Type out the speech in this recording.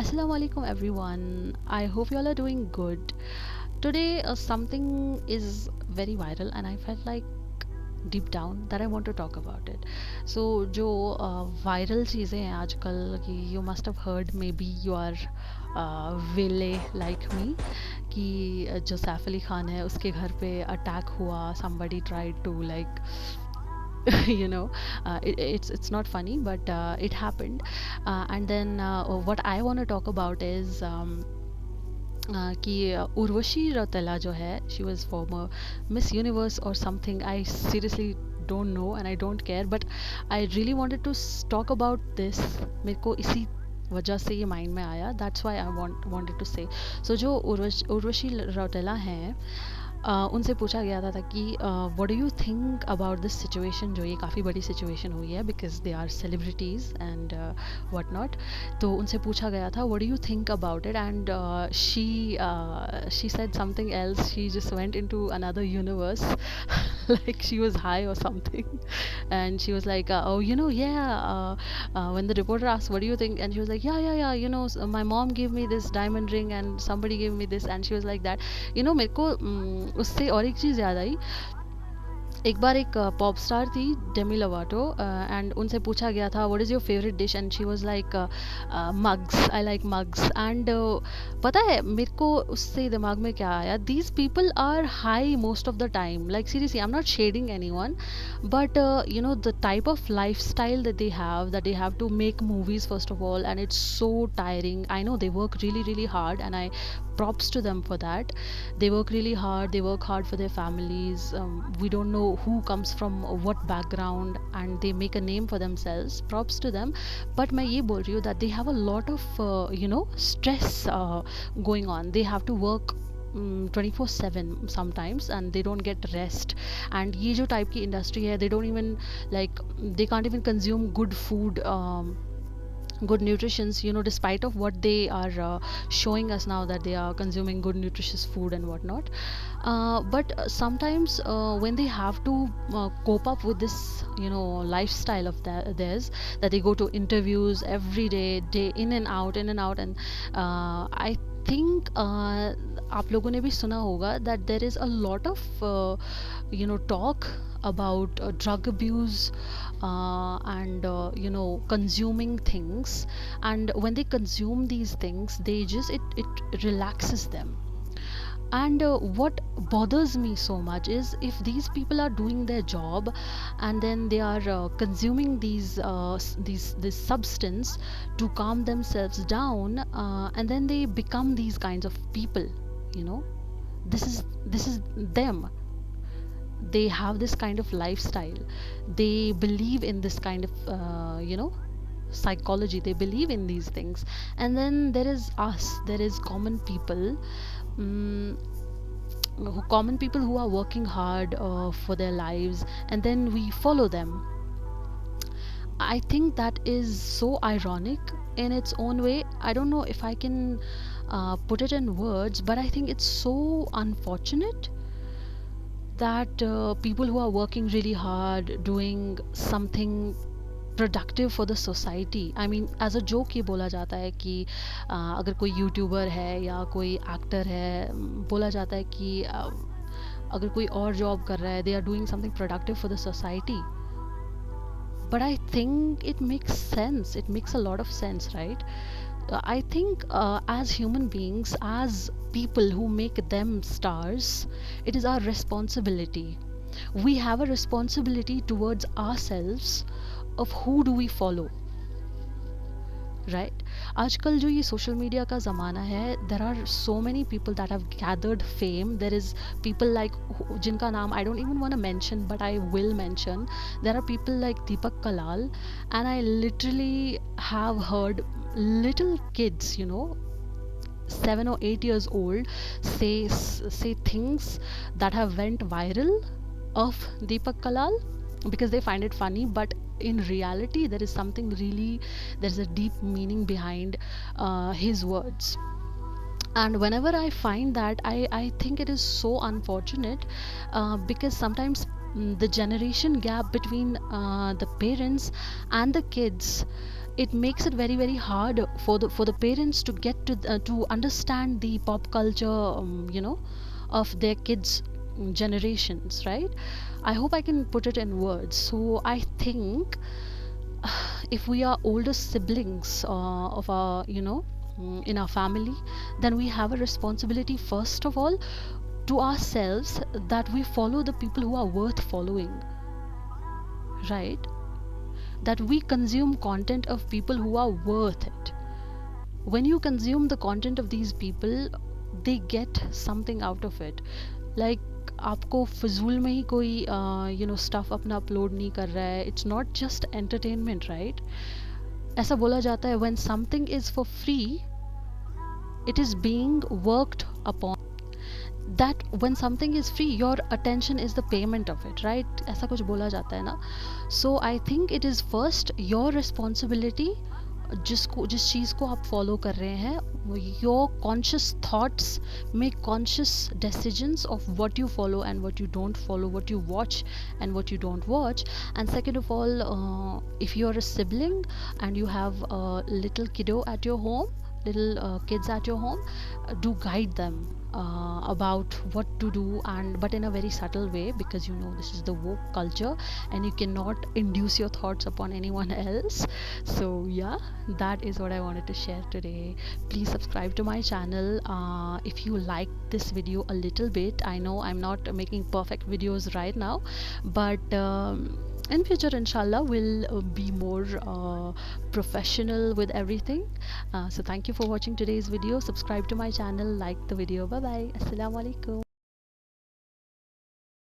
Assalamu alaikum everyone. I hope you all are doing good. Today something is very viral and I felt like deep down that I want to talk about it. So जो viral चीज़ें हैं आजकल कि you must have heard, maybe you are वेले like me, कि जो सैफ अली खान है उसके घर पे अटैक हुआ, somebody tried to like you know it's not funny, but it happened. And then what I want to talk about is कि उर्वशी रौतेला जो है, she was former Miss Universe और something, I seriously don't know and I don't care, but I really wanted to talk about this. मेरे को इसी वजह से ये माइंड में आया, that's why I wanted to say. So जो उर्वशी रौतेला हैं, उनसे पूछा गया था कि what do you think about this situation, जो ये काफ़ी बड़ी सिचुएशन हुई है because they are celebrities and what not. तो उनसे पूछा गया था what do you think about it, and she said something else. She just went into another universe like she was high or something, and she was like oh, when the reporter asked what do you think, and she was like yeah, my mom gave me this diamond ring and somebody gave me this, and she was like that. मेरे को उससे और एक चीज़ याद आई. एक बार एक pop star थी, डेमी लोवाटो, एंड उनसे पूछा गया था what is your favourite dish, and she was like mugs, I like mugs. And पता है मेरे को उससे दिमाग में क्या आया, these people are high most of the time, like seriously I am not shading anyone, but the type of lifestyle that they have to make movies first of all, and it's so tiring. I know they work really really hard, and I props to them for that. They work really hard, they work hard for their families. We don't know who comes from what background, and they make a name for themselves. Props to them. But मैं ये बोल रही हूँ that they have a lot of stress going on. They have to work 24/7 sometimes, and they don't get rest. And ये जो type की industry है, they don't even like, they can't even consume good food, good nutritions, despite of what they are showing us now, that they are consuming good nutritious food and whatnot. But sometimes when they have to cope up with this lifestyle of theirs, that they go to interviews every day in and out, and I think आप लोगों ने भी सुना होगा that there is a lot of talk about drug abuse, and consuming things. And when they consume these things, they just, it relaxes them. And what bothers me so much is, if these people are doing their job and then they are consuming this substance to calm themselves down, and then they become these kinds of people. This is them. They have this kind of lifestyle, they believe in this kind of psychology, they believe in these things. And then there is us, there is common people, common people who are working hard for their lives, and then we follow them. I think that is so ironic in its own way. I don't know if I can put it in words, but I think it's so unfortunate that people who are working really hard, doing something productive for the society. I mean as a joke ये बोला जाता है कि अगर कोई YouTuber है या कोई एक्टर है, बोला जाता है कि अगर कोई और जॉब कर रहा है, they are doing something productive for the society. But I think it makes sense, it makes a lot of sense, right? I think as human beings, as people who make them stars, it is our responsibility. We have a responsibility towards ourselves of who do we follow, right? आजकल जो ये social media का ज़माना है, there are so many people that have gathered fame. There is people like, जिनका नाम I don't even want to mention, but I will mention. There are people like Deepak Kalal, and I literally have heard little kids, 7 or 8 years old, say things that have went viral of Deepak Kalal because they find it funny, but in reality there is something really, there's a deep meaning behind his words. And whenever I find that, I think it is so unfortunate, because sometimes the generation gap between the parents and the kids it makes it very very hard for the parents to get to understand the pop culture, of their kids generations, right? I hope I can put it in words. So I think if we are older siblings of our, in our family, then we have a responsibility first of all to ourselves, that we follow the people who are worth following, right? That we consume content of people who are worth it. When you consume the content of these people, they get something out of it. Like, आपको फिजूल में ही कोई stuff अपना upload नहीं कर रहा है. It's not just entertainment, right? ऐसा बोला जाता है, when something is for free, it is being worked upon. That when something is free, your attention is the payment of it, right? ऐसा कुछ बोला जाता है ना. So I think it is first your responsibility, जिस चीज़ को आप follow कर रहे हैं, your conscious thoughts make conscious decisions of what you follow and what you don't follow, what you watch and what you don't watch. And second of all, if you are a sibling and you have a little kiddo at your home, little kids at your home, do guide them about what to do, and but in a very subtle way, because this is the woke culture and you cannot induce your thoughts upon anyone else. So yeah, that is what I wanted to share today. Please subscribe to my channel if you like this video a little bit. I know I'm not making perfect videos right now, but in future inshallah we'll be more professional with everything. So thank you for watching today's video. Subscribe to my channel, like the video. Bye bye. Assalamu alaikum.